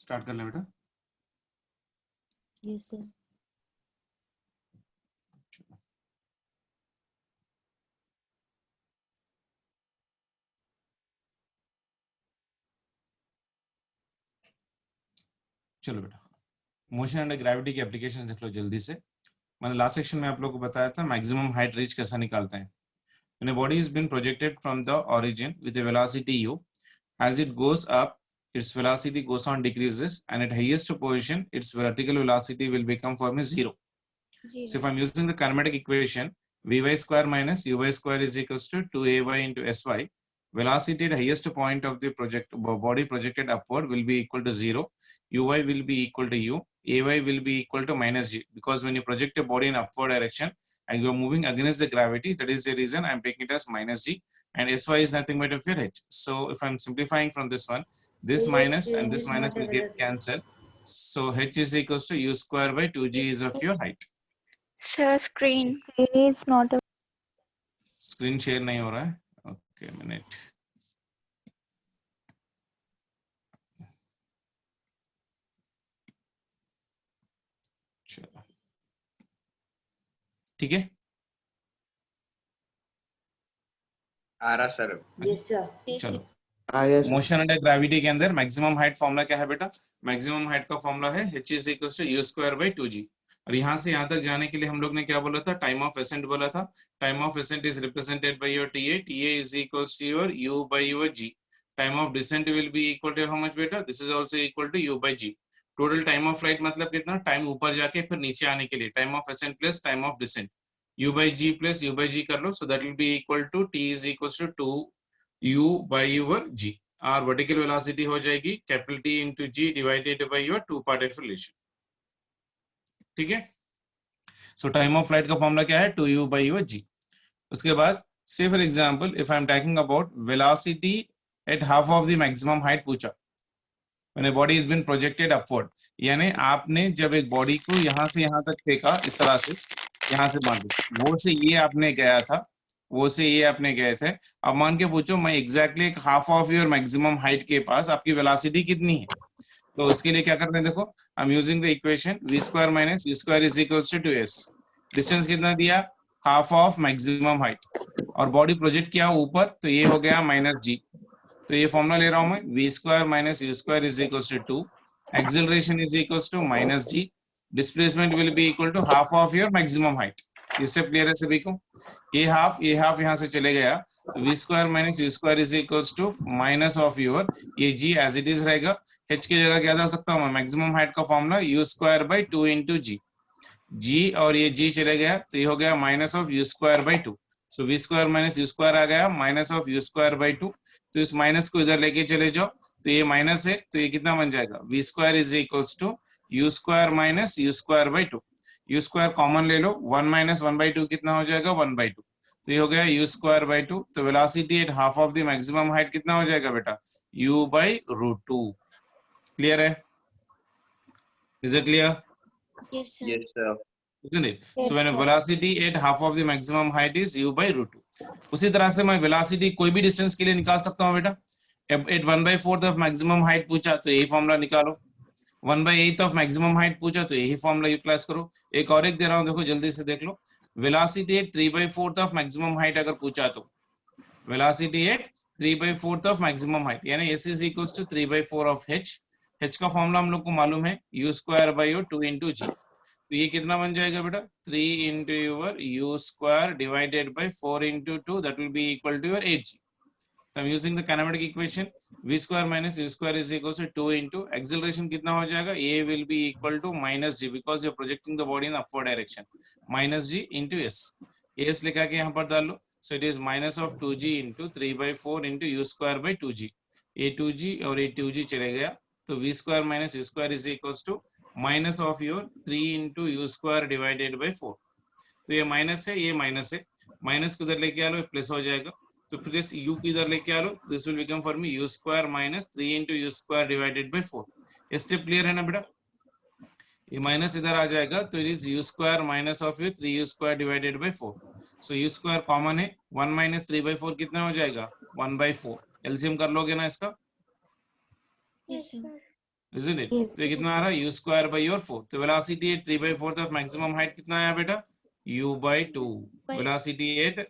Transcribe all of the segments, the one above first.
Start कर ले बेटा। Yes sir. चलो बेटा, मोशन अंडर ग्रेविटी की एप्लीकेशन देख लो जल्दी से। मैंने लास्ट सेक्शन में आप लोगों को बताया था मैक्सिमम हाइट रीच कैसा निकालते हैं। When a body has been projected from the origin with a velocity u, as it goes up, its velocity goes on decreases, and at highest position, its vertical velocity will become for me 0. So if I'm using the kinematic equation, vy square minus uy square is equals to 2ay into sy. Velocity at highest point of the body projected upward will be equal to 0. Uy will be equal to u. Ay will be equal to minus g, because when you project a body in upward direction and you are moving against the gravity, that is the reason I'm taking it as minus g, and sy is nothing but of your h. So if I'm simplifying from this one, this minus and this minus will get cancelled. So h is equals to u square by 2g is of your height. Sir, screen. Screen is not a screen share नहीं हो रहा है, okay minute. चलो ठीक है, आ रहा sir. Yes sir. चलो। आ गया सर। मोशन अंडर ग्रेविटी के अंदर मैक्सिमम हाइट फॉर्मूला क्या है बेटा? मैक्सिमम हाइट का फॉर्मूला है h is equal to u square by 2g। और यहाँ से यहाँ तक जाने के लिए हम लोग ने क्या बोला था? टाइम ऑफ एसेंट बोला था। Time of ascent is represented by your ta, ta is equals to your u by your g। Time of descent will be equal to how much बेटा? This is also equal to u by g। Total time of flight मतलब कितना? Time ऊपर जाके फिर नीचे आने के लिए time of ascent plus time of descent, u by g plus u by g कर लो, so that will be equal to t is equals to 2u by your g। और वर्टिकल वेलोसिटी हो जाएगी capital T into g divided by your two part of relation. ठीक है, so time of flight का formula क्या है? 2u by your g. उसके बाद से for example if I am talking about velocity at half of the maximum height पूछा, when a body is been projected upward, यानी आपने जब एक बॉडी को यहां से यहां तक फेंका इस तरह से, यहां से मान लो वो से ये आपने गया था, वो से ये आपने गए थे। अब मान के पूछो मैं एग्जैक्टली एक half of your maximum height के पास आपकी वेलोसिटी कितनी है, तो उसके लिए क्या करना है? देखो I am using the equation v square minus u square is equals to 2s। Distance कितना दिया? हाफ ऑफ मैक्सिमम हाइट, और बॉडी प्रोजेक्ट किया ऊपर, तो ये हो गया माइनस g। तो ये फॉर्मूला ले रहा हूं मैं, v square minus u square is equals to 2, acceleration is equals to minus g, displacement will be equal to half of your maximum height. ये स्टेप क्लियर है सभी को? ये हाफ यहाँ से चले गया, तो v square minus u square is equals to minus of your ये g एज इट इज रहेगा। h की जगह क्या डाल सकता हूँ मैं? मैक्सिमम हाइट का formula u square by 2 into g। g और ये g चले गया, तो ये हो गया minus of u square by 2। So v square minus u square आ गया minus of u square by 2। तो इस माइनस को इधर लेके चले जाओ, तो ये माइनस है, तो ये कितना बन जाएगा? v square is equals to u square minus u square by 2। u square common ले लो, 1 माइनस 1 बाय 2 कितना हो जाएगा? 1 बाय 2। तो ये हो गया u स्क्वायर बाय 2। तो velocity at half of the maximum height कितना हो जाएगा बेटा? u by root 2। क्लियर है? Is it clear? Yes, sir. Yes sir. Isn't it? So when a velocity at half of the maximum height is u by root 2. उसी तरह से मैं velocity कोई भी डिस्टेंस के लिए निकाल सकता हूँ बेटा। एट 1/4 ऑफ मैक्सिमम हाइट पूछा तो यही फॉर्मूला निकालो, 1/8 ऑफ मैक्सिमम हाइट पूछा तो यही फॉर्मूला यूटिलाइज करो। एक और एक दे रहा हूँ, देखो जल्दी से देख लो। Velocity at 3/4 of maximum height अगर पूछा तो velocity at 3/4 of maximum height, यानी s is equals to 3/4 of h। h का फॉर्मूला हम लोग को मालूम है u square by 2 into g। तो ये कितना बन जाएगा बेटा? 3 into your u square divided by 4 into 2, that will be equal to your h। तो I'm using the kinematic equation, v square minus u square is equal to 2 into acceleration कितना हो जाएगा? a will be equal to minus g because you're projecting the body in upward direction, minus g into s। s लिखा के यहाँ पर डाल लो, so it is minus of 2g into 3/4 into u square by 2g। ये 2g और ये 2g चले गया, तो v square minus u square is equals to minus of your 3 into u square divided by 4। तो ये माइनस है, ये माइनस है, माइनस को इधर लेके आ लो, प्लस हो जाएगा। तो फिर इस u को इधर लेके आ लो, this will become for me u square minus 3 into u square divided by 4। Step clear है ना बेटा? ये माइनस इधर आ जाएगा, तो it is u square minus of u 3u square divided by 4। So u square common है, 1 माइनस 3/4 कितना हो जाएगा? 1/4। एलसीएम कर लोगे ना इसका? Yes, sir. isn't it? Yes. तो ये कितना आ रहा है u square by your 4. तो velocity at 3/4 of maximum height कितना आया बेटा? u by 2. By- velocity at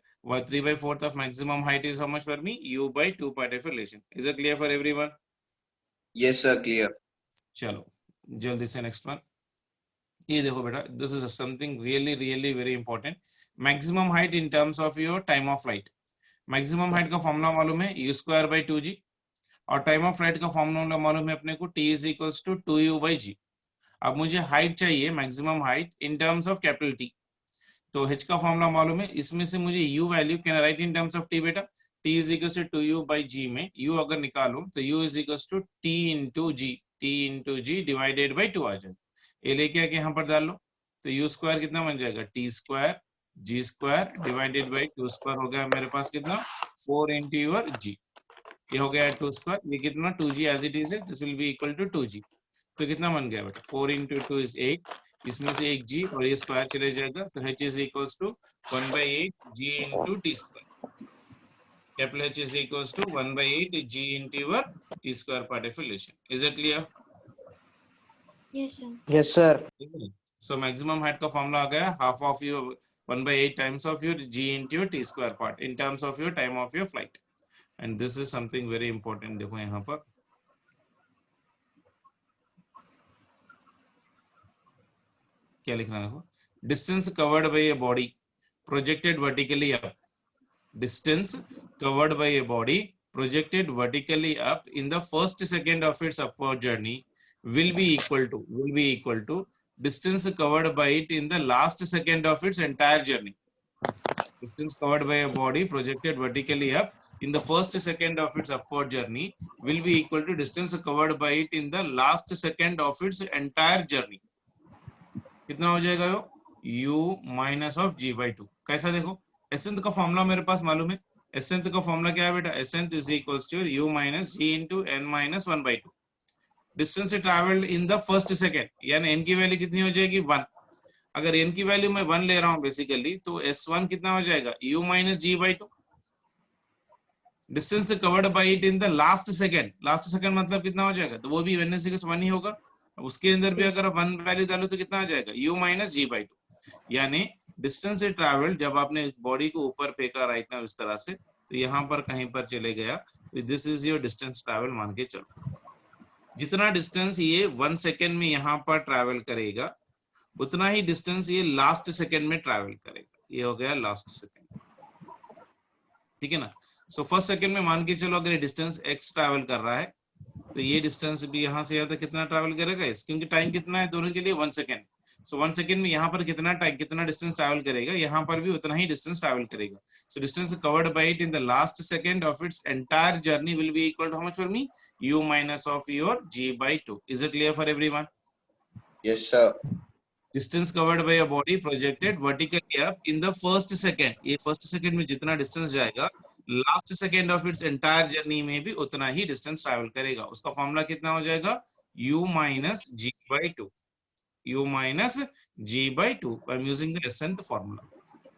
3/4 of maximum height is how much for me? u by 2 part of relation. Is it clear for everyone? Yes, sir. Clear. चलो जल्दी से next one. ये देखो बेटा, this is something really really very important. Maximum height in terms of your time of flight. Maximum height का formula मालूम है u square by 2g, और टाइम ऑफ फ्लाइट का फॉर्मूला मालूम है अपने को t is equals to 2u by g. अब मुझे हाइट चाहिए, maximum height in terms of capital T. तो h का फॉर्मूला मालूम है, इसमें से मुझे u value can write in terms of t बेटा. t is equals to 2u by g में u अगर निकालो तो u is equals to t into g divided by 2 आ जाएगा. ये लेके आके यहाँ पर डाल लो तो u स्क्वायर कितना बन जाएगा? t square g square divided by 2 square हो गया मेरे पास कितना? 4 into your g. ये हो गया 2 स्क्वायर, ये कितना 2g एज इट इज है, this will be equal to 2g. तो कितना बन गया बेटा? 4 into 2 is 8, इसमें से एक g और ये स्क्वायर चले जाएगा तो h is equals to 1/8 g into t square. Capital H is equals to 1/8 g into your t square part of relation. Is it clear? Yes, sir. Yes, sir. So maximum height का formula आ गया half of your 1/8 times of your g into your t square part in terms of your time of your flight. And this is something very important. देखो यहाँ पर क्या लिखना है, देखो. Distance covered by a body projected vertically up. Distance covered by a body projected vertically up in the first second of its upward journey will be equal to distance covered by it in the last second of its entire journey. Distance covered by a body projected vertically up in the first second of its upward journey will be equal to distance covered by it in the last second of its entire journey. कितना हो जाएगा वो? u minus of g by 2. कैसा देखो, accent का formula मेरे पास मालूम है. एसेंट का फॉर्मूला क्या है बेटा? Ascent is equals to u minus g into n minus 1 by 2. Distance travelled in the first second, यानी n की वैल्यू कितनी हो जाएगी? 1. अगर n की वैल्यू मैं 1 ले रहा हूं बेसिकली, तो s1 कितना हो जाएगा? u minus g by 2. Distance covered by it in the last second. Last second मतलब कितना हो जाएगा? तो वो भी 1 ही होगा. उसके अंदर भी अगर 1 वैल्यू डालो तो कितना आ जाएगा? u minus g by 2. यानी डिस्टेंस ट्रैवल जब आपने बॉडी को ऊपर फेंका राइट ना इस तरह से, तो यहाँ पर कहीं पर चले गया, तो this is your distance travel मान के चलो. जितना डिस्टेंस ये 1 सेकेंड में यहाँ पर ट्रैवल करेगा, उतना ही डिस्टेंस ये लास्ट सेकेंड में ट्रैवल करेगा. ये हो गया लास्ट सेकेंड, ठीक है ना. सो फर्स्ट सेकेंड में मान के चलो अगर ये डिस्टेंस x ट्रैवल कर रहा है, तो ये डिस्टेंस भी यहाँ से यहाँ तक कितना ट्रैवल करेगा इस, क्योंकि टाइम कितना है दोनों के लिए? 1 सेकेंड. सो 1 सेकेंड में यहाँ पर कितना टाइम, कितना डिस्टेंस ट्रैवल करेगा, यहाँ पर भी उतना ही डिस्टेंस ट्रैवल करेगा. So distance covered by it in the last second of its entire journey will be equal to how much for me? u minus of your g by 2. Is it clear for everyone? Yes, sir. Distance covered bye a body projected vertically up in the first second. ये first second में जितना distance जाएगा, last second of its entire journey में भी उतना ही distance travel करेगा. उसका formula कितना हो जाएगा? u minus g by 2. u minus g by 2. I'm using the nth formula.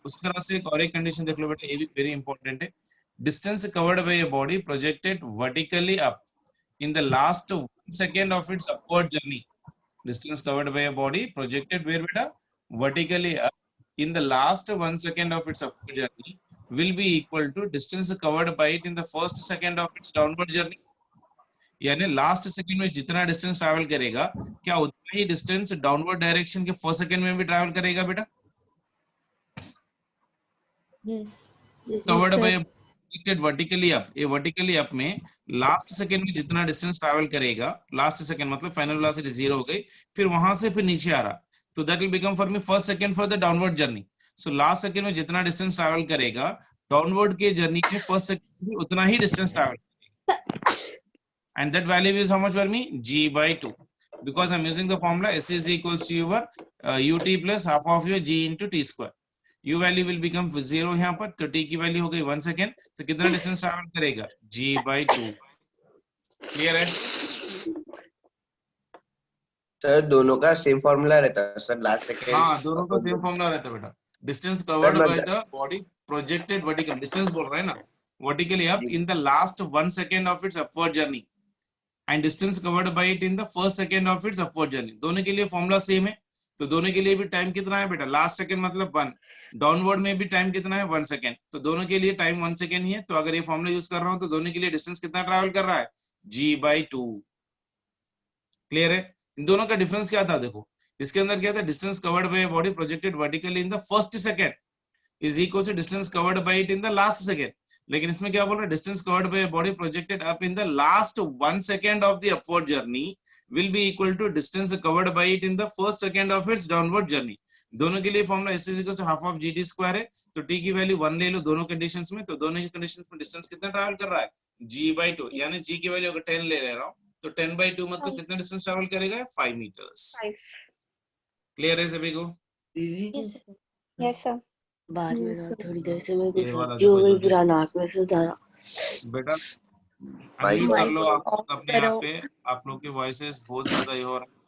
उस तरह से एक और एक कंडीशन देख लो बेटा, ये भी वेरी इंपॉर्टेंट है. Distance covered bye a body projected vertically up in the last 1 second of its upward journey. Distance covered by a body projected where beta? Vertically up in the last 1 second of its upward journey will be equal to distance covered by it in the first second of its downward journey. यानी last second में जितना distance travel करेगा, क्या उतना ही distance downward direction के first second में भी travel करेगा बेटा? Yes. Covered by vertically up, ये वर्टिकली अप में लास्ट सेकंड में जितना डिस्टेंस ट्रैवल करेगा, लास्ट सेकंड मतलब फाइनल वेलोसिटी 0 हो गई, फिर वहां से फिर नीचे आ रहा, तो that will become for me first second for the downward journey. So last second में जितना डिस्टेंस ट्रैवल करेगा डाउनवर्ड के जर्नी में फर्स्ट सेकंड में उतना ही डिस्टेंस ट्रैवल करेगा. And that value is how much for me? g by 2. Because I'm using the formula s is equals to your ut plus half of your g into t square. u value will become 0 यहाँ पर, तो t की value हो गई 1 second, तो कितना distance travel करेगा? g by 2. Clear है? सर दोनों का सेम फॉर्मूला रहता है सर लास्ट सेकेंड? हाँ, दोनों का सेम फॉर्मूला रहता है बेटा. Distance covered by the body projected vertical, distance बोल रहे हैं ना, vertically up in the last 1 second of its upward journey. And distance covered by it in the first second of its upward journey. दोनों के लिए formula same है, तो दोनों के लिए भी टाइम कितना है बेटा, लास्ट सेकंड मतलब 1, डाउनवर्ड में भी टाइम कितना है 1 सेकंड, तो दोनों के लिए टाइम 1 सेकंड ही है। तो अगर ये फॉर्मूला यूज कर रहा हूं तो दोनों के लिए डिस्टेंस कितना ट्रैवल कर रहा है, g/2। क्लियर है? इन दोनों का डिफरेंस क्या था देखो, इसके अंदर क्या था, distance covered by body projected vertically in the first second is equal to distance covered by it in the last second. लेकिन इसमें क्या बोल रहा है, distance covered by body projected up in the last 1 second of the upward journey will be equal to distance covered by it in the first second of its downward journey। दोनों के लिए formula s equal to half of gt square है, तो t की value 1 ले लो दोनों conditions में, तो दोनों की कंडीशंस में डिस्टेंस कितना ट्रैवल कर रहा है, g/2, यानी g की वैल्यू अगर 10 ले रहा हूं तो 10/2 मतलब कितना डिस्टेंस ट्रैवल करेगा, 5 मीटर्स। क्लियर है सभी को? Yes, sir. Yes sir. बाद में Yes, ना sir. थोड़ी देर से मेरे को ये वाला सब्जी हो देखो गई, जो फिर नाक में से धारा। बेटा माइक अनम्यूट कर लो आप ऑफ अपने यहाँ करो। पे, आप लोग की वॉइसेस बहुत ज्यादा ये हो रहा है।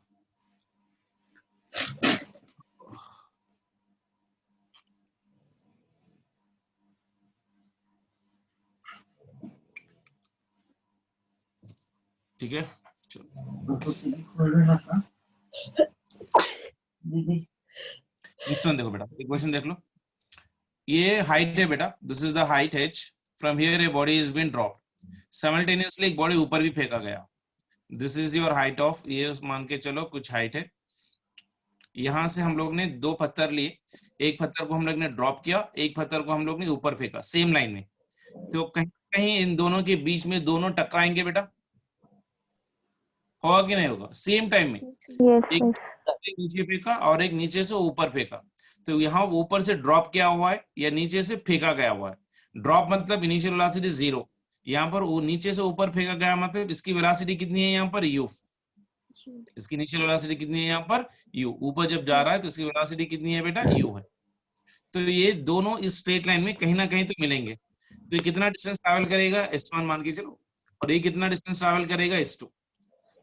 ठीक है, नेक्स्ट वन देखो बेटा, एक क्वेश्चन देख लो। ये हाइट है बेटा, this is the height h, from here a body is been dropped, simultaneously एक बॉडी ऊपर भी फेंका गया। This is your height of, ये मान के चलो कुछ हाइट है। यहां से हम लोग ने 2 पत्थर लिए, एक पत्थर को हम लोग ने ड्रॉप किया, एक पत्थर को हम लोग ने ऊपर फेंका सेम लाइन में, तो कहीं कहीं इन दोनों के बीच में दोनों टकराएंगे बेटा, होगा कि नहीं होगा, सेम टाइम में एक नीचे फेंका और एक नीचे से ऊपर फेंका, तो यहाँ ऊपर से ड्रॉप किया हुआ है या नीचे से फेंका गया हुआ है। ड्रॉप मतलब इनिशियल वेलोसिटी 0, यहाँ पर वो नीचे से ऊपर फेंका गया मतलब इसकी वेलोसिटी कितनी है यहाँ पर u, इसकी इनिशियल वेलोसिटी कितनी है यहाँ पर u, ऊपर जब जा रहा है तो इसकी वेलोसिटी कितनी है बेटा, u है। तो ये दोनों इस स्ट्रेट लाइन में कहीं ना कहीं तो मिलेंगे, तो ये कितना डिस्टेंस ट्रैवल करेगा, s1 मान के चलो, और ये कितना डिस्टेंस ट्रैवल करेगा, s2।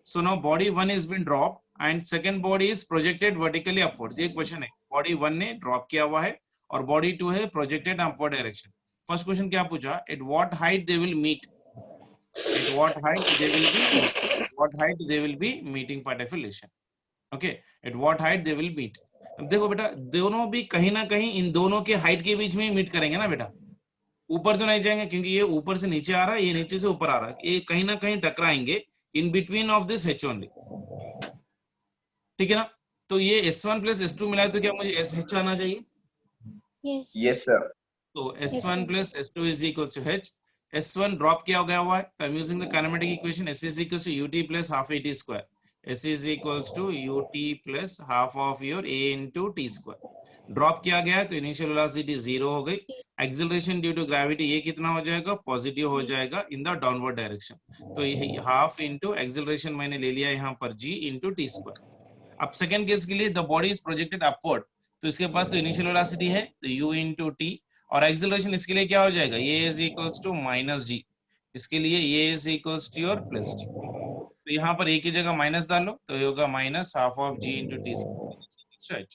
So now body 1 is been dropped and second body is projected vertically upwards। ये क्वेश्चन है, body 1 ने ड्रॉप किया हुआ है और body 2 है projected upward direction। First question क्या पूछा, at what height they will meet, at what height they will be, what height they will be meeting part definition, okay, at what height they will meet। अब देखो बेटा, दोनों भी कहीं ना कहीं इन दोनों के हाइट के बीच में ही मीट करेंगे ना बेटा, ऊपर तो नहीं जाएंगे क्योंकि ये ऊपर से नीचे आ रहा है, ये नीचे से ऊपर आ रहा है, ये कहीं ना कहीं टकराएंगे in between of this h only। ठीक है ना, तो ये s1 प्लस s2 मिला है तो क्या मुझे sh आना चाहिए, Yes. Yes sir. तो s1 sir. Plus s2 is equal to h। s1 drop किया गया हुआ है, तो I am using the kinematic equation, s is equal to ut plus half at square, s is equal to ut plus half of your a into t square. Drop किया गया है तो initial velocity 0 हो गई, acceleration due to gravity ये कितना हो जाएगा, पॉजिटिव हो जाएगा इन द डाउनवर्ड डायरेक्शन, तो ये हाफ इंटू एक्सेलरेशन मैंने ले लिया यहाँ पर g into t स्क्वायर। अब सेकंड केस के लिए the body is projected upward, तो इसके पास तो इनिशियल वेलोसिटी है तो u into t, और एक्सेलरेशन इसके लिए क्या हो जाएगा, ये is equals to minus g, इसके लिए ये is equals to your plus g, तो यहाँ पर एक ही जगह माइनस डालो तो ये होगा minus half of g into t square,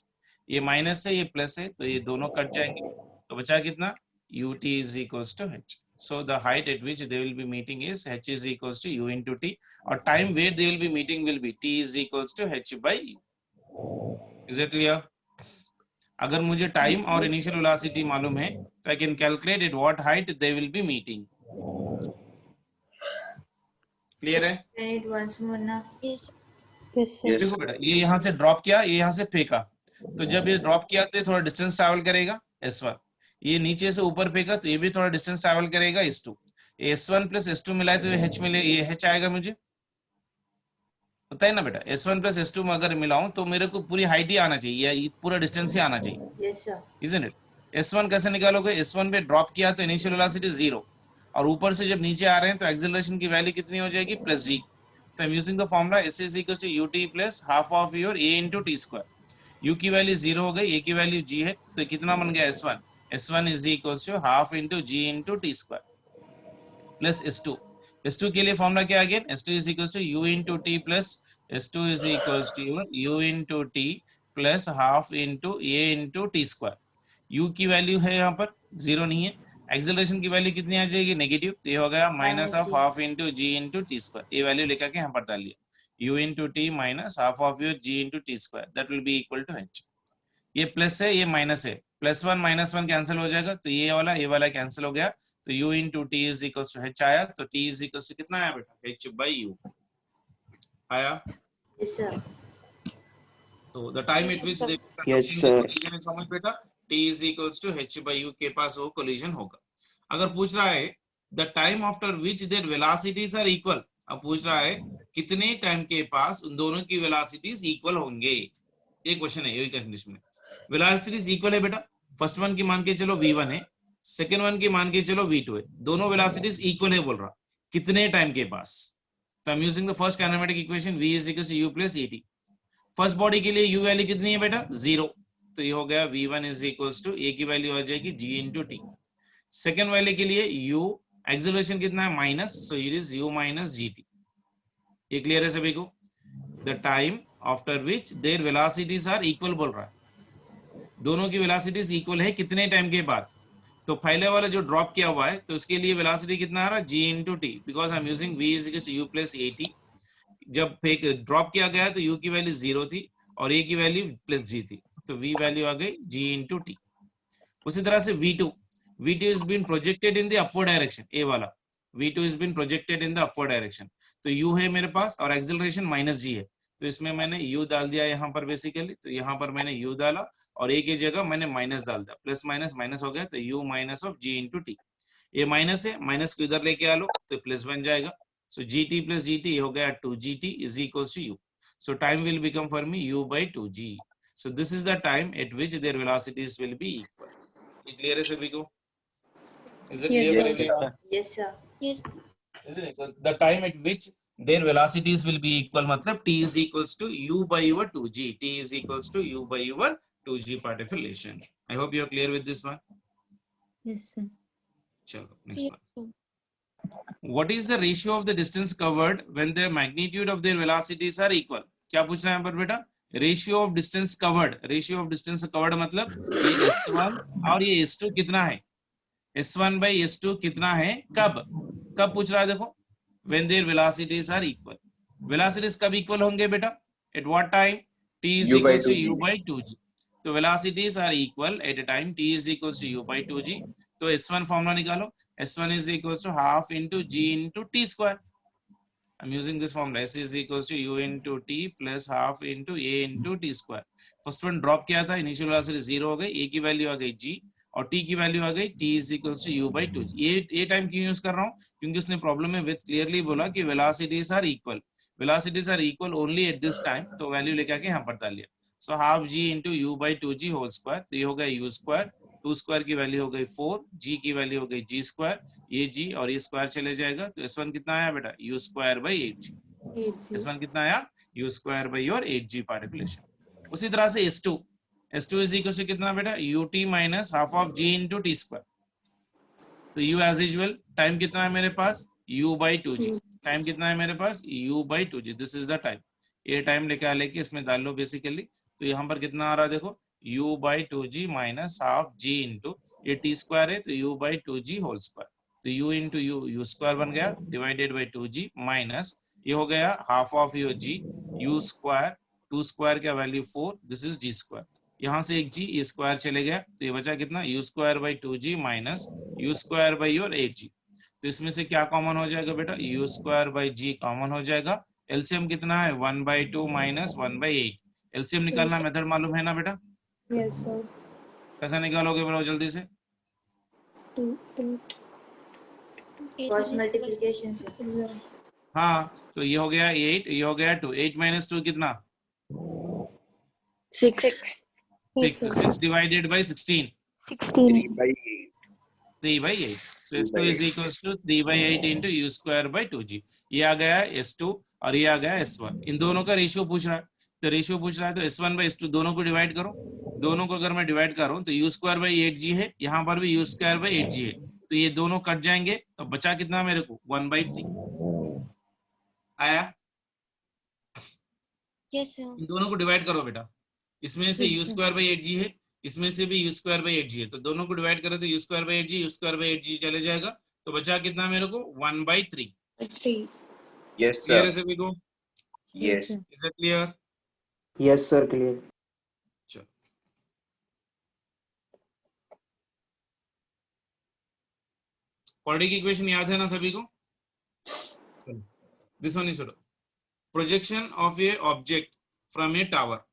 ये माइनस है ये प्लस है तो ये दोनों कट जाएंगे, तो बचा कितना, ut is equals to h। So the height at which they will be meeting is h is equals to u into t, और time where they will be meeting will be t is equals to h by u। Is it clear? अगर मुझे time और initial velocity मालूम है तो I can calculate at what height they will B meeting. Clear है? Yes. Yes sir. देखो बेटा, ये यहाँ से ड्रॉप किया, ये यहाँ से फेंका, तो जब ये ड्रॉप किया तो थोड़ा डिस्टेंस ट्रैवल करेगा s1, ये नीचे से ऊपर फेंका तो ये भी थोड़ा डिस्टेंस ट्रैवल करेगा s2, s1 प्लस s2 मिलाए तो ये h मिले, ये h आएगा, मुझे पता है ना बेटा, s1 प्लस s2 में अगर मिलाऊं तो मेरे को पूरी हाइट ही आना चाहिए, या पूरा डिस्टेंस ही आना चाहिए, Yes, sir. Isn't it? s1 कैसे निकालोगे, s1 पे ड्रॉप किया तो इनिशियल वेलोसिटी 0, और ऊपर से जब नीचे आ रहे हैं तो एक्सेलरेशन की वैल्यू कितनी हो जाएगी, प्लस g, तो I am using the formula s is equal to ut plus half of your a into t square. u की वैल्यू 0 हो गई, a की वैल्यू g है, तो कितना बन गया s1, s1 is equal to half into g into t square plus s2, s2 के लिए फॉर्मूला क्या है again, s2 is equal to u into t plus s2 is equals to u into t plus half into a into t square. u की value है यहाँ पर 0 नहीं है, एक्सेलरेशन की वैल्यू कितनी आ जाएगी, नेगेटिव, तो ये हो गया minus of -g. Half into g into t square, ये वैल्यू लेकर के यहाँ पर डाल लिया, u into t minus half of your g into t square, that will be equal to h। ये प्लस है, ये माइनस है, +1 -1 कैंसिल हो जाएगा, तो ये वाला कैंसिल हो गया, तो u into t is equal to h आया, तो t इज इक्वल टू कितना आया बेटा, h बाई u आया। Yes, sir. So the time at Yes, which sir. they Yes, conducting the sir. collision is how much बेटा, t is equals to h by u के पास वो collision होगा। अगर पूछ रहा है the time after which their velocities are equal, अब पूछ रहा है कितने टाइम के पास उन दोनों की वेलोसिटीज इक्वल होंगे, ये क्वेश्चन है, यही कंडीशन में वेलोसिटीज इक्वल है बेटा, फर्स्ट वन की मान के चलो v1 है, सेकंड वन की मान के चलो v2 है, दोनों वेलोसिटीज इक्वल है बोल रहा, कितने टाइम के पास, तो I am using the first kinematic equation v is equals to u plus et। First body के लिए u वैल्यू कितनी है बेटा, 0, तो ये हो गया v1 is equals to a की वैल्यू आ जाएगी g into t। सेकंड वाले के लिए u एक्सेलरेशन कितना है, minus, so it is u minus gt। ये क्लियर है सभी को, the time after which their velocities are equal बोल रहा है, दोनों की वेलोसिटीज इक्वल है कितने टाइम के बाद, तो पहले वाला जो ड्रॉप किया हुआ है तो उसके लिए वेलोसिटी कितना आ रहा है, g into t, because I am using v is equals to u plus at। जब फेक ड्रॉप किया गया तो u की वैल्यू 0 थी और a की वैल्यू प्लस g थी, तो v वैल्यू आ गई g into t। उसी तरह से v2 is been projected in the upward direction, a वाला v2 is been projected in the upward direction, तो u है मेरे पास और एक्सेलरेशन माइनस g है, तो इसमें मैंने u डाल दिया यहाँ पर बेसिकली, तो यहाँ पर मैंने u डाला और a की जगह मैंने माइनस डाल दिया, प्लस माइनस माइनस हो गया, तो u minus of g into t, ये माइनस है, माइनस को इधर लेके आ लो तो प्लस बन जाएगा, so gt plus gt हो गया 2gt is equals to u, so time will become for me u by 2g, so this is the time at which their velocities will be equal। ये clear है सभी को, is it Yes, clear sir. everyone? Yes, sir. Yes. Isn't it? So the time at which their velocities will be equal, मतलब t is equals to u by your 2g, t is equals to u by your 2g part of relation। I hope you are clear with this one। Yes, sir. चलो next Yes, one। sir. What is the ratio of the distance covered when the magnitude of their velocities are equal? क्या पूछ रहा है यहाँ पर बेटा, ratio of distance covered, ratio of distance covered मतलब ये s1 और ये s2 कितना है, s1 by s2 कितना है, कब कब पूछ रहा है, देखो when their velocities are equal, velocities कब equal होंगे बेटा, at what time, t is U by equals to 2g. u by 2g, तो velocities are equal at a time t is equals to u by 2g, तो s1 formula निकालो, s1 is equals to half into g into t square, I'm using this formula, s is equals to u into t plus half into a into t square। First one drop किया था, initial velocity 0 हो गई, a की value आ गई g और t की value आ गई t is equals to u by 2g। ये टाइम क्यों यूज कर रहा हूँ, क्योंकि उसने प्रॉब्लम में विद क्लियरली बोला कि velocities are equal, velocities are equal only at this time, तो वैल्यू लेके आके यहाँ पर डाल लिया, so half g into u by 2g whole square, तो ये हो गया u स्क्वायर, 2 स्क्वायर की वैल्यू हो गई 4, g की वैल्यू हो गई g स्क्वायर, ये g और ये स्क्वायर चले जाएगा, तो s1 कितना आया बेटा, u square by 8g, 8g. s1 कितना आया, u स्क्वायर बाई और 8g पार्ट ऑफ रिलेशन। उसी तरह से s2 इज इक्वल टू कितना बेटा, ut minus half of g into t square, तो u एज यूजुअल टाइम कितना है मेरे पास, u by 2g, टाइम कितना है मेरे पास, u by 2g, this is the time, ये टाइम लेके लेके इसमें डाल लो बेसिकली, तो यहाँ पर कितना आ रहा है देखो, u by 2g minus half g into ये t स्क्वायर है, तो u by 2g whole square, तो u into u स्क्वायर बन गया डिवाइडेड बाई 2g माइनस ये हो गया half of your g, u square, 2 square का value 4, this is g square, यहाँ से एक g, ये स्क्वायर चले गया, तो ये बचा कितना, u square by 2g minus u square by your 8g, तो इसमें से क्या कॉमन हो जाएगा बेटा, u square by g common हो जाएगा, एलसीएम कितना है 1/2 माइनस 1/8, एलसीएम निकालना मेथड मालूम है ना बेटा, Yes, sir. कैसे निकालोगे बेटा जल्दी से, 2, 8. Eight Cross minus multiplication, sir. हाँ तो ये हो गया 8, ये हो गया 2, 8 माइनस 2 कितना, 6. 6, 6 divided by 16, 16. 3/8, so s2 is equals to 3/8 into u square by 2g, ये आ गया s2 और ये आ गया s1, इन दोनों का रेशियो पूछ रहा है, तो रेशियो पूछ रहा है तो s1 by s2 दोनों को डिवाइड करो, दोनों को अगर मैं डिवाइड करूं तो u स्क्वायर बाई 8g है, यहाँ पर भी u स्क्वायर बाई 8g है, तो ये दोनों कट जाएंगे, तो बचा कितना मेरे को 1/3 आया, Yes, sir. इन दोनों को डिवाइड करो बेटा, इसमें से u स्क्वायर बाई 8g है, इसमें से भी u²/8g है, तो दोनों को डिवाइड करें तो u²/8g u²/8g चले जाएगा, तो बचा कितना मेरे को 1/3। 3. Yes, clear sir. है सभी को? Yes. sir. Is it clear? Yes, sir. Clear. चलो, क्वाड्रेटिक इक्वेशन याद है ना सभी को? This one is projection of a object from a tower.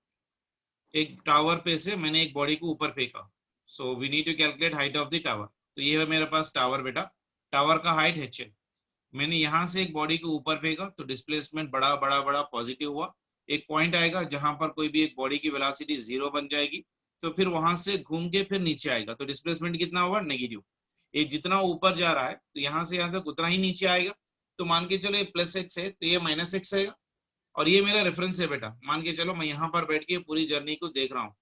एक टावर पे से मैंने एक बॉडी को ऊपर फेंका, so we need to calculate height of the tower. तो ये है मेरे पास टावर बेटा, टावर का हाइट h है। मैंने यहाँ से एक बॉडी को ऊपर फेंका तो डिस्प्लेसमेंट बड़ा बड़ा बड़ा पॉजिटिव हुआ। एक पॉइंट आएगा जहां पर कोई भी एक बॉडी की वेलोसिटी 0 बन जाएगी, तो फिर वहां से घूम के फिर नीचे आएगा, तो डिस्प्लेसमेंट कितना होगा? नेगेटिव। ये जितना ऊपर जा रहा है तो यहाँ से यहाँ तक उतना ही नीचे आएगा। तो मान के चलो ये +x है तो ये -x आएगा, और ये मेरा रेफरेंस है बेटा। मान के चलो मैं यहाँ पर बैठ के पूरी जर्नी को देख रहा हूँ,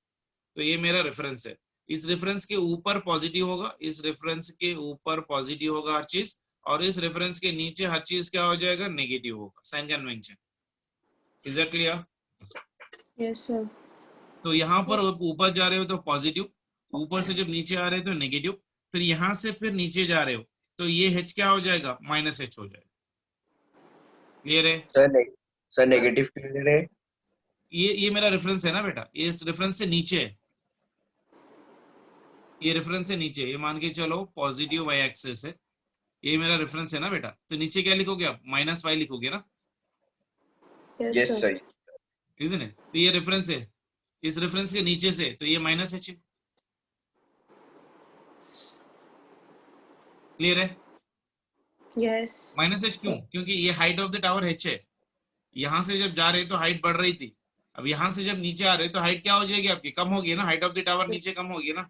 तो ये मेरा रेफरेंस है। इस रेफरेंस के ऊपर पॉजिटिव होगा, इस रेफरेंस के ऊपर पॉजिटिव होगा हर चीज, और इस रेफरेंस के नीचे हर चीज क्या हो जाएगा? नेगेटिव होगा। Sign convention. Is that clear? Yes, sir. तो यहाँ पर ऊपर जा रहे हो तो पॉजिटिव, ऊपर से जब नीचे आ रहे हो तो नेगेटिव, फिर यहाँ से फिर नीचे जा रहे हो तो ये h क्या हो जाएगा? -h हो जाएगा। क्लियर है? Sir, negative क्यों ले रहे हैं? ये मेरा रेफरेंस है ना बेटा, ये इस रेफरेंस से नीचे है, ये रेफरेंस से नीचे, ये मान के चलो पॉजिटिव y एक्सिस है, ये मेरा रेफरेंस है ना बेटा। तो नीचे क्या लिखोगे आप? -y लिखोगे ना? Yes, Yes, sir. sir. isn't it? तो ये रेफरेंस है, इस रेफरेंस के नीचे से तो ये -h है। क्लियर है? Yes. -h क्यों? क्योंकि ये height of the tower h है। यहाँ से जब जा रहे तो हाइट बढ़ रही थी, अब यहाँ से जब नीचे आ रहे तो हाइट क्या हो जाएगी आपकी? कम होगी ना। हाइट ऑफ द टावर नीचे कम होगी ना।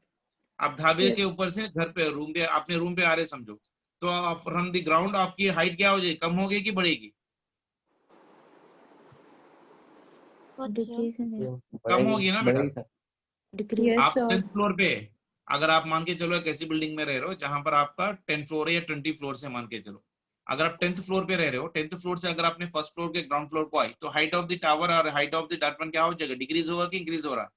आप ढाबे Yes. के ऊपर से घर पे रूम पे, अपने रूम पे आ रहे समझो, तो फ्रॉम द ग्राउंड आपकी हाइट क्या हो जाएगी? कम होगी कि बढ़ेगी? कम होगी ना बेटा। Yes, आप sir. 10th फ्लोर पे, अगर आप मान के चलो एक ऐसी बिल्डिंग में रह रहे हो जहां पर आपका 10 फ्लोर है या 20 फ्लोर से मान के चलो, अगर आप 10th फ्लोर पे रह रहे हो, 10th फ्लोर से अगर आपने फर्स्ट फ्लोर के ग्राउंड फ्लोर को आई, तो हाइट ऑफ द टावर और हाइट ऑफ द डार्टमन क्या हो जाएगा? डिक्रीज होगा कि इंक्रीज हो रहा है?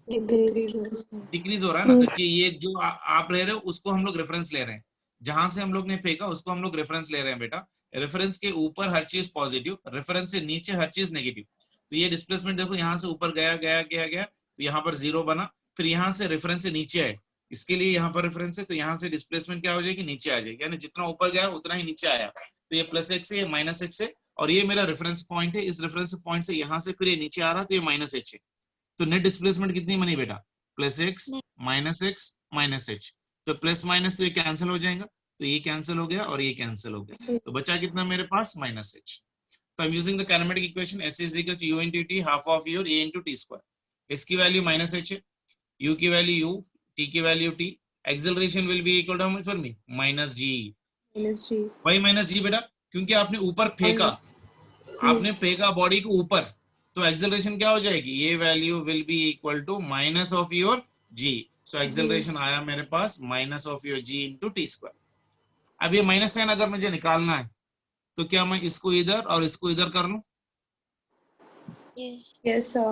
डिक्रीज हो रहा है ना। तो ये जो आप रह रहे हो उसको हम लोग रेफरेंस ले रहे हैं, जहां से हम लोग ने फेंका उसको हम लोग रेफरेंस ले रहे हैं बेटा। रेफरेंस के ऊपर हर चीज पॉजिटिव, रेफरेंस से नीचे हर चीज नेगेटिव। तो ये डिस्प्लेसमेंट देखो, यहाँ से ऊपर गया गया गया गया, तो यहाँ पर 0 बना, फिर यहाँ से रेफरेंस से नीचे आए, इसके लिए यहाँ पर रेफरेंस है, तो यहाँ से डिस्प्लेसमेंट क्या हो जाएगी? नीचे आ जाएगी, यानी जितना ऊपर गया उतना ही नीचे आया। तो ये +x है, ये -x है, और ये मेरा रेफरेंस पॉइंट है। इस रेफरेंस पॉइंट से यहाँ से फिर ये नीचे आ रहा, तो ये -h है। तो नेट डिस्प्लेसमेंट कितनी बनी बेटा? +x -x -h। तो प्लस माइनस तो ये कैंसिल हो जाएगा, तो ये कैंसिल हो गया और ये कैंसिल हो गया, तो बचा कितना मेरे पास? -h। तो I am using the kinematic equation S is equal to u into t half of your a into t square। S की वैल्यू -h है, u की वैल्यू u, t की value t, acceleration will be equal to how much for me? -g। -g. Why -g बेटा? क्योंकि आपने ऊपर फेंका, आपने फेंका बॉडी को ऊपर, तो एक्सेलरेशन क्या हो जाएगी? ये value will be equal to minus of your g। So acceleration आया मेरे पास minus of your g into t square। अब ये माइनस साइन अगर मुझे निकालना है तो क्या मैं इसको इधर और इसको इधर कर लूं? Yes, sir.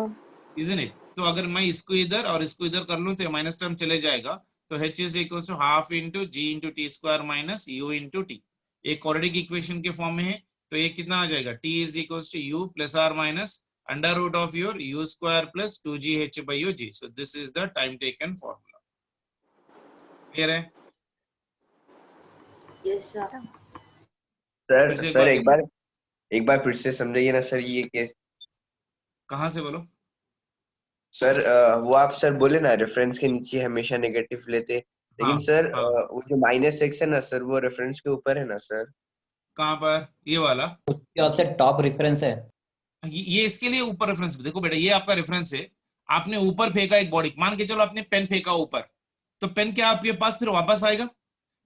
Isn't it? तो अगर मैं इसको इधर और इसको इधर कर लूं तो माइनस टर्म चले जाएगा, तो h is equals to half into g into t square minus u into t। एक क्वाड्रेटिक इक्वेशन के फॉर्म में है, तो ये कितना आ जाएगा? t is equals to u plus or minus under root of your u square plus 2gh by ug। So this is the time taken formula। Clear है? Yes, sir. Sir फिर से सर एक बार फिर से समझाइए ना सर, ये case. कहाँ से बोलो? सर वो आप सर बोले ना रेफरेंस के नीचे हमेशा नेगेटिव लेते, लेकिन हाँ, सर हाँ। वो जो -x है ना सर, वो रेफरेंस के ऊपर है ना सर? कहाँ पर? ये वाला आपसे टॉप रेफरेंस है। ये इसके लिए ऊपर रेफरेंस। देखो बेटा, ये आपका रेफरेंस है, आपने ऊपर फेंका एक बॉडी, मान के चलो आपने पेन फेंका ऊपर, तो पेन क्या आपके पास फिर वापस आएगा?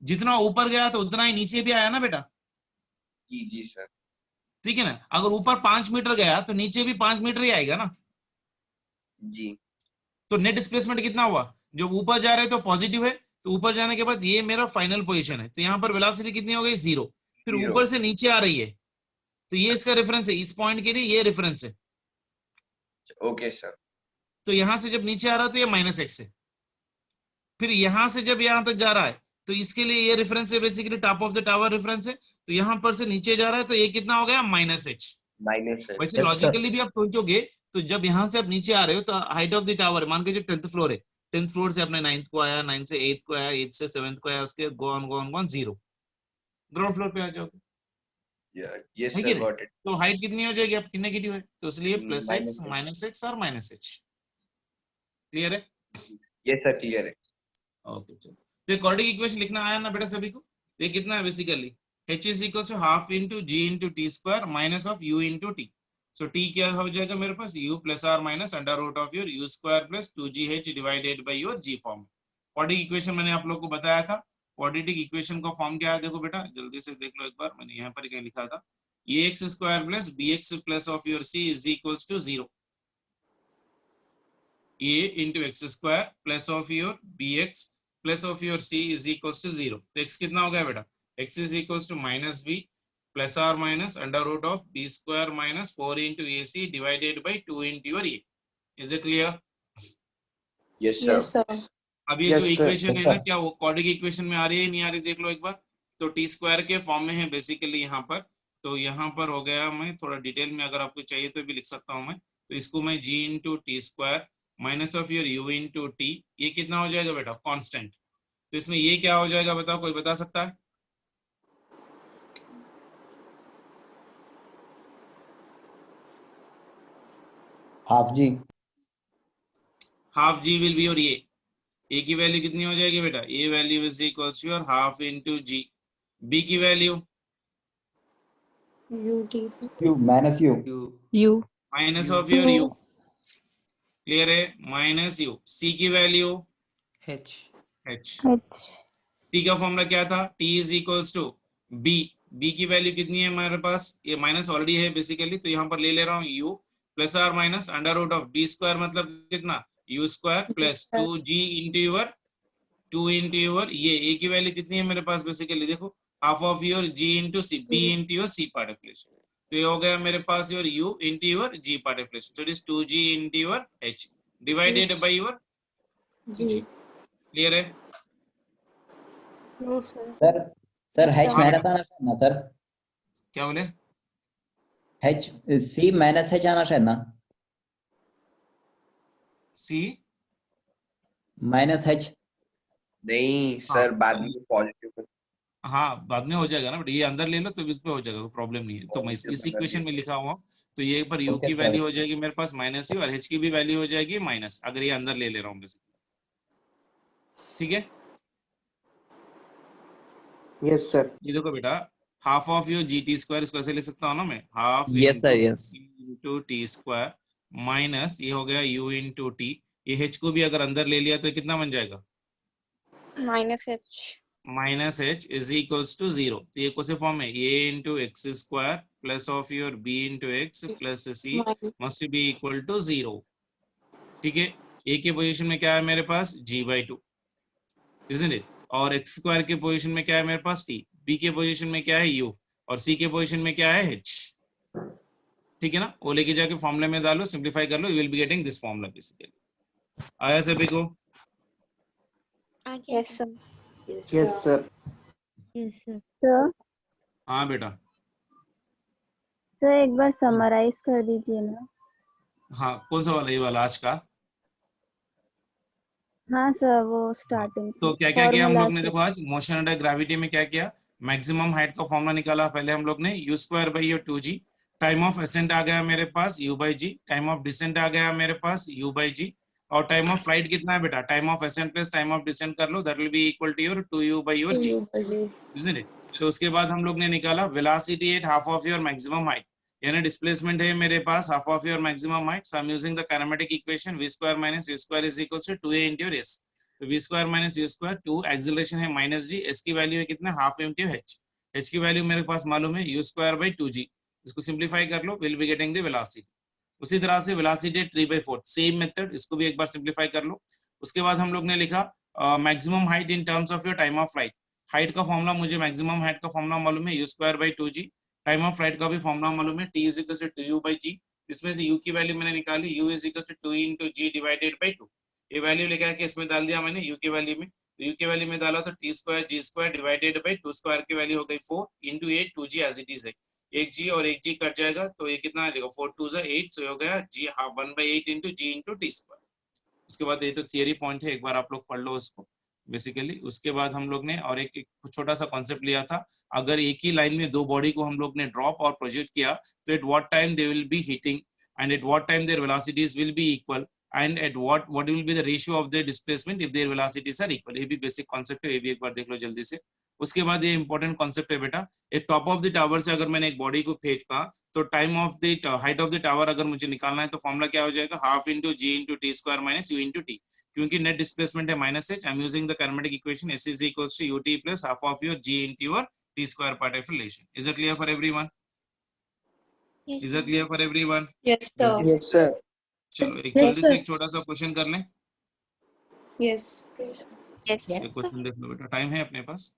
जितना ऊपर गया तो उतना ही नीचे भी आया ना बेटा। जी जी सर। ठीक है ना? अगर ऊपर 5 मीटर गया तो नीचे भी 5 मीटर ही आएगा ना। जी। तो नेट डिस्प्लेसमेंट कितना हुआ? जो ऊपर जा रहे तो पॉजिटिव है, तो ऊपर जाने के बाद ये मेरा फाइनल पोजीशन है, तो यहाँ पर वेलोसिटी कितनी हो गई? 0। फिर 0। ऊपर से नीचे आ रही है, तो ये इसका रेफरेंस है, इस पॉइंट के लिए ये रेफरेंस है। Okay sir. तो यहां से जब नीचे आ रहा है तो ये -x है, फिर यहां से जब यहां तक जा रहा है तो इसके लिए ये रेफरेंस है, basically top of the tower reference है, तो यहां पर से नीचे जा रहा है तो ये कितना हो गया -h। -h। वैसे Yes, sir. लॉजिकली भी आप सोचोगे तो जब यहां से आप नीचे आ रहे हो तो हाइट ऑफ द टावर मान के जो 10th फ्लोर है, 10th फ्लोर से अपने 9th को आया, 9th से 8th को आया, 8th से 7th को आया, उसके गो ऑन 0 ग्राउंड फ्लोर पे आ जाओगे, यस है कि सर, नहीं? Got it. तो हाइट कितनी हो जाएगी आपकी? नेगेटिव है, तो इसलिए +x -x। -x और -h। क्लियर है? यस सर, क्लियर है। ओके चलो, तो क्वाड्रेटिक इक्वेशन लिखना आया ना बेटा सभी को? ये कितना है basically? h is equal to ½ into g into t square minus of u into t। So t क्या हो जाएगा मेरे पास? u plus or minus under root of your u square plus 2gh divided by your g form. Quadratic equation मैंने आप लोगों को बताया था, क्वाड्रेटिक इक्वेशन का फॉर्म क्या है देखो बेटा, जल्दी से देख लो एक बार, मैंने यहाँ पर क्या लिखा था, ax square plus bx plus of your c is equals to 0। a into x square plus of your bx plus of your c is equals to 0। तो x कितना हो गया बेटा? x is equals to -b plus or minus under root of b square minus 4 into ac divided by 2 into your a। Is it clear? Yes Yes, sir. sir. अब ये Yes, जो sir. Equation Yes, है ना, sir. क्या वो quadratic equation में आ रही है नहीं आ रही? देख लो एक बार। तो टी स्क्वायर के फॉर्म में है बेसिकली यहाँ पर, तो यहाँ पर हो गया, मैं थोड़ा डिटेल में अगर आपको चाहिए तो भी लिख सकता हूँ मैं, तो इसको मैं g into t square minus of your u into T, ये कितना हो जाएगा बेटा? कांस्टेंट। तो इसमें ये क्या हो जाएगा बताओ, कोई बता सकता है? Half g. हाफ g विल बी, और ये a की वैल्यू कितनी हो जाएगी बेटा? a value is equals to your half into g। b की value UT. U minus U। U minus of your u। Clear है? Minus u। c की वैल्यू H h। t का फॉर्मूला क्या था? t is equals to b। b की value कितनी है हमारे पास? ये माइनस ऑलरेडी है बेसिकली, तो यहाँ पर ले ले रहा हूँ u प्लस और minus under root of b square, मतलब कितना? u square plus 2g into your ये a की वैल्यू कितनी है मेरे पास बेसिकली? देखो, half of your g into c, b into your c पार्टिकुलेशन। तो ये हो गया मेरे पास your u into your g पार्टिकुलेशन, so it is 2g into your h divided by your G. g। Clear है? No sir। Sir Yes, H sir. Minus आना चाहिए ना सर? क्या बोले? H C माइनस H आना चाहिए ना? c minus H। नहीं सर, बाद में पॉजिटिव। हाँ बाद में हो जाएगा ना, बट ये अंदर ले लो तो इस पे हो जाएगा, प्रॉब्लम नहीं है। तो मैं इस इक्वेशन में लिखा हुआ, तो ये पर u Okay, की sir. वैल्यू हो जाएगी मेरे पास माइनस u, और h की भी वैल्यू हो जाएगी माइनस, अगर ये अंदर ले ले रहा हूँ बेसिकली। ठीक है? Yes sir. ये देखो बेटा, half of your G T square, इसको ऐसे लिख सकता हूँ ना मैं, half Yes, sir, yes. Into t square minus ये हो गया u इंटू टी, ये h को भी अगर अंदर ले लिया तो ये कितना बन जाएगा? -H minus h is equals to 0। तो ये कौन से फॉर्म है? a into x square plus of your b into x plus c must be equal to 0। ठीक है? a के पोजीशन में क्या है मेरे पास? g/2, isn't it? और x स्क्वायर के पोजीशन में क्या है मेरे पास? t। b के पोजीशन में क्या है? u। और c के पोजीशन में क्या है? h। ठीक है ना? वो लेके जाके फॉर्मूले में डालो, सिंप्लीफाई कर लो, you will be getting this formula basically. आया सभी को? Yes sir। Yes sir. Yes sir. Sir हाँ बेटा। सर एक बार समराइज कर दीजिए ना। हाँ कौन सा वाला? ये वाला आज का? हाँ सर, वो स्टार्टिंग तो से क्या क्या किया हम फॉर्मूला लोग ने? से। देखो आज मोशन अंडर ग्रेविटी में क्या किया, मैक्सिमम हाइट का फॉर्मूला निकाला पहले हम लोग ने, u square by your 2g। Time of ascent आ गया मेरे पास u by g, time of descent आ गया मेरे पास u बाई जी, और टाइम ऑफ फ्लाइट कितना है बेटा? Time of ascent plus time of descent कर लो, that will be equal to your 2u by your g, isn't it? तो उसके बाद हम लोग ने निकाला velocity at half of your maximum height, यानी डिस्प्लेसमेंट है मेरे पास half of your maximum height. So I am using the kinematic equation v square minus u square is equal to 2a into your s। तो v square minus u square, 2 acceleration है minus g, s की value है कितना? Half into h। h की value मेरे पास मालूम है u स्क्वायर बाई 2g, इसको सिंप्लीफाई कर लो, will be getting the velocity. उसी तरह से वेलोसिटी 3/4, सेम मेथड, इसको भी एक बार सिंप्लीफाई कर लो। उसके बाद हम लोग ने लिखा maximum height in terms of your time of flight. Height का फॉर्मूला मुझे, मैक्सिमम हाइट का फॉर्मूला मालूम है u square by 2g, time of flight का भी फॉर्मूला मालूम है t is equal to 2u by g, इसमें से u की वैल्यू मैंने निकाली, u is equal to 2 into g divided by 2। ये वैल्यू लेके आके इसमें डाल दिया मैंने u की वैल्यू में, तो u की वैल्यू में डाला तो t square g square divided by 2 square की वैल्यू हो गई 4 into 8, 2g as it is है, एक जी और एक जी कट जाएगा तो ये कितना आ जाएगा 4 2 8, सो हो गया जी half 1/8 into g into t square. उसके बाद ये तो थियरी पॉइंट है, एक बार आप लोग पढ़ लो उसको बेसिकली। उसके बाद हम लोग ने और एक छोटा सा कॉन्सेप्ट लिया था, अगर एक ही लाइन में दो बॉडी को हम लोग ने ड्रॉप और प्रोजेक्ट किया तो at what time they will be hitting and at what time their velocities will be equal and at what will be the ratio of their displacement if their velocities are equal. ये भी basic concept है, ये भी एक बार देख लो जल्दी से। उसके बाद ये इंपॉर्टेंट कॉन्सेप्ट है बेटा, एक टॉप ऑफ द टावर से अगर मैंने एक बॉडी को फेंका तो time of the height of the tower अगर मुझे निकालना है तो फॉर्मूला क्या हो जाएगा, half into g into t square minus u into t, क्योंकि नेट डिस्प्लेसमेंट है minus h, I am using the kinematic equation s is equals to ut plus half of your g into your t square part of relation. Is it clear for everyone? Yes, is sir. It clear for everyone? Yes, sir. Yes, sir. चलो एक Yes, जल्दी से sir. एक छोटा सा question कर लें। Yes. Yes. ये क्वेश्चन देख लो बेटा, टाइम है अपने पास?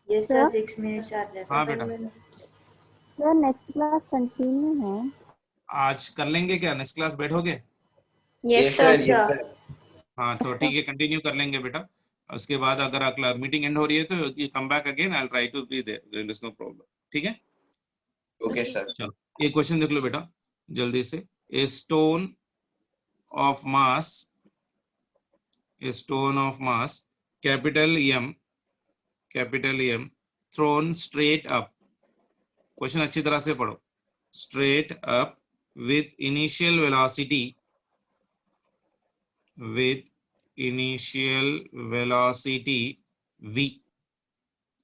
Yes, sir. 6 minutes are left. हाँ बेटा, सर नेक्स्ट क्लास कंटिन्यू है? आज कर लेंगे क्या, नेक्स्ट क्लास बैठोगे? Yes, Yes, sir. sir. Yes, sir. हाँ तो ठीक है, कंटिन्यू कर लेंगे बेटा। उसके बाद अगर अगला मीटिंग एंड हो रही है तो you come back again, I will try to be there, there is no problem, ठीक है? Okay, sir. चलो ये क्वेश्चन देख लो बेटा जल्दी से। A stone of mass, a stone of mass capital M thrown straight up, question अच्छी तरह से पढ़ो, straight up with initial velocity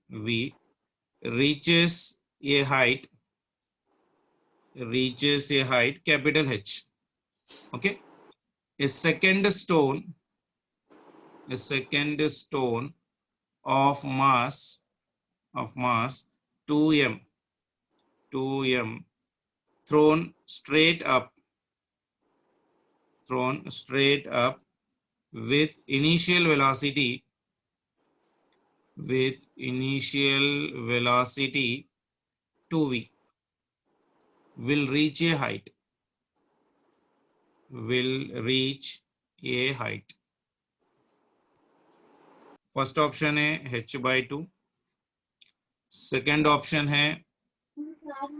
v reaches a height capital H, okay? A second stone of mass 2m thrown straight up with initial velocity 2v will reach a height। First option है h/2, second option है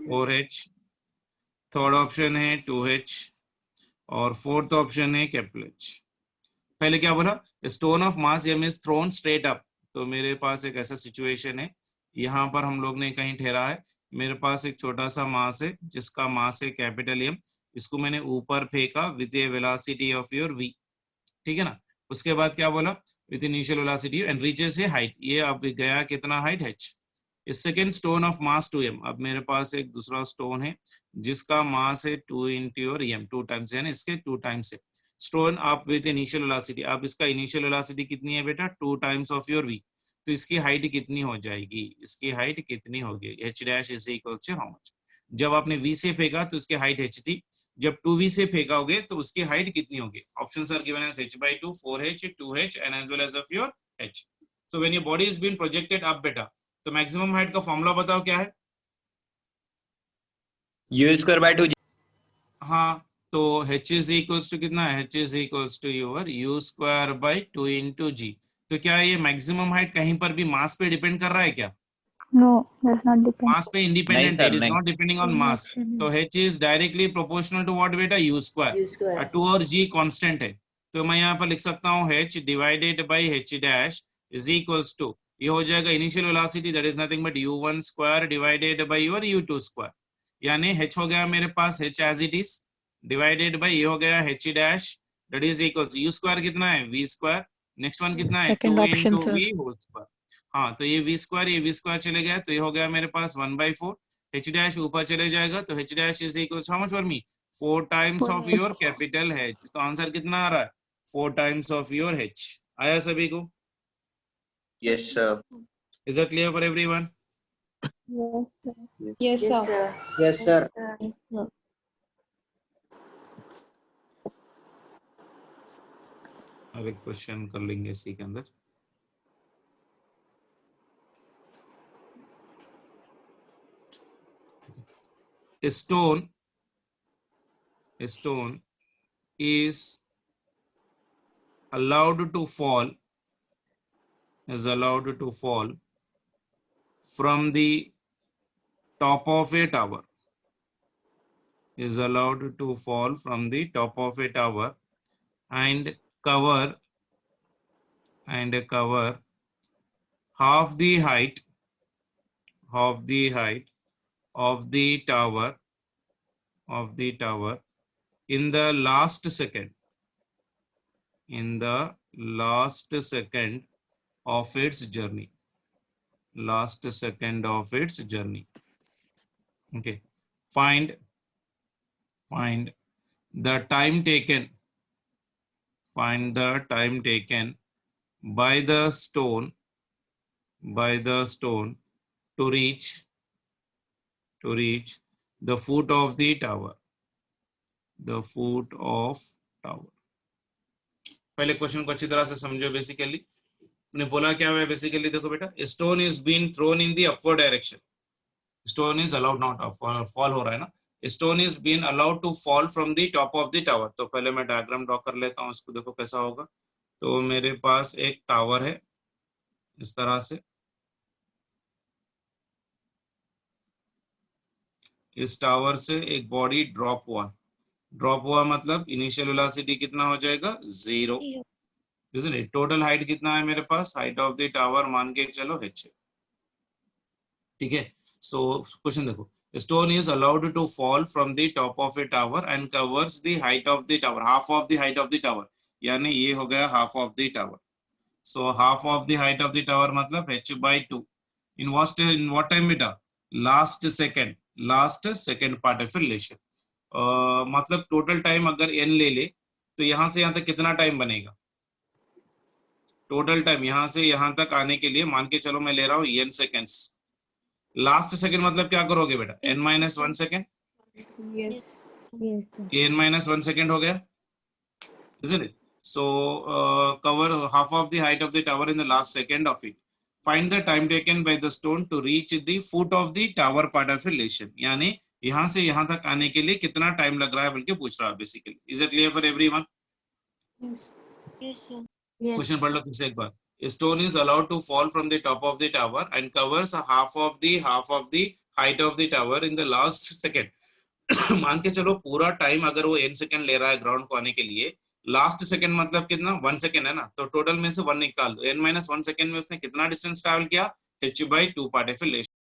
4h, third option है 2h और fourth option है capital H। पहले क्या बोला, stone of mass m is throne straight up, तो मेरे पास एक ऐसा सिचुएशन है, यहाँ पर हम लोग ने कहीं ठहरा है, मेरे पास एक छोटा सा मास है जिसका मास है कैपिटल M, इसको मैंने ऊपर फेंका with A velocity of your v, ठीक है ना? उसके बाद क्या बोला, with initial velocity and reaches A height, ये अब गया कितना हाइट h। इस second stone of mass 2m, अब मेरे पास एक दूसरा स्टोन है जिसका मास है 2 इंटू योर m, 2 टाइम्स है ना, इसके 2 टाइम्स है। Stone up with initial velocity, अब इसका इनिशियल वेलोसिटी कितनी है बेटा, 2 टाइम्स ऑफ योर v, तो इसकी हाइट कितनी हो जाएगी, इसकी हाइट कितनी होगी, h dash is equal to how much. जब आपने v से फेंका तो उसकी हाइट h थी, जब 2v से फेंकाओगे तो उसकी हाइट कितनी होगी, options are given as h/2, 4h, 2h and as well as of your h। So when your body is been projected up बेटा, तो मैक्सिमम हाइट का फॉर्मूला बताओ क्या है? u²/2g। हाँ तो h इज इक्वल्स टू कितना है, h is equals to your u²/2 into g। तो क्या ये मैक्सिमम हाइट कहीं पर भी मास पे डिपेंड कर रहा है क्या? No, does not depend. Mass पे इंडिपेंडेंट है, इट इज नहीं। नॉट डिपेंडिंग ऑन मास, तो h is directly proportional to what बेटा, u²। U square. 2 और g कांस्टेंट है, तो मैं यहाँ पर लिख सकता हूँ h divided by h dash is equals to, ये हो जाएगा initial velocity that is nothing but u1² divided by your u2², यानी h हो गया मेरे पास h as it is divided by ये हो गया h dash that is equals u² कितना है v², नेक्स्ट वन कितना है 2 into v होल स्क्वायर। हाँ तो ये v² चले गया, तो ये हो गया मेरे पास 1/4, h डैश ऊपर चले जाएगा तो h dash is equals how much for me, 4 times of your capital H। तो आंसर कितना आ रहा है, 4 टाइम्स ऑफ योर H। आया सभी को? Yes, sir. Is it clear for everyone? Yes sir. Yes, Yes, sir. sir. Yes, sir. अब एक question कर लेंगे इसी के अंदर। A stone stone is allowed to fall from the top of a tower, is allowed to fall from the top of a tower and cover half the height of the tower in the last second of its journey. Okay, find the time taken by the stone to reach the foot of the tower. पहले question को अच्छी तरह से समझो। Basically ने बोला क्या है, बेसिकली देखो बेटा, stone is been thrown in the upward direction, stone is allowed not fall हो रहा है ना, stone is been allowed to fall from the top of the tower. तो पहले मैं डायग्राम ड्रॉ कर लेता हूँ, इसको देखो कैसा होगा। तो मेरे पास एक टावर है इस तरह से, इस टावर से एक बॉडी ड्रॉप हुआ मतलब इनिशियल वेलोसिटी कितना हो जाएगा, 0। टोटल हाइट कितना है मेरे पास, हाइट ऑफ द टावर मान के चलो h, ठीक है। सो क्वेश्चन देखो, stone is allowed to fall from the top of a tower and covers the height of the tower, half of the height of the tower, यानी ये हो गया half of the tower. So half of the height of the tower मतलब h/2 in what time बेटा, last second part of relation. मतलब total time अगर n ले तो यहां से यहां तक कितना टाइम बनेगा, टोटल टाइम यहां से यहां तक आने के लिए मान के चलो मैं ले रहा हूं n सेकेंड्स। लास्ट सेकंड मतलब क्या करोगे बेटा, n-1 second, Yes. n-1 second हो गया, isn't it? So cover half of the height of the tower in the last second of it. Find the time taken by the stone to reach the foot of the tower part of relation. यानी यहां से यहां तक आने के लिए कितना time लग रहा है बल्कि पूछ रहा है basically. Is it clear for everyone? Yes. Yes, sir. Question पढ़ लो फिर से एक बार। Stone is allowed to fall from the top of the tower and covers half of the height of the tower in the last second। मान के चलो पूरा time अगर वो n सेकंड ले रहा है ग्राउंड को आने के लिए, लास्ट सेकंड मतलब कितना, 1 सेकंड है ना, तो टोटल में से 1 निकाल दो, n-1 सेकंड में उसने कितना डिस्टेंस ट्रैवल किया, h/2 पार्ट ऑफ रिलेशन।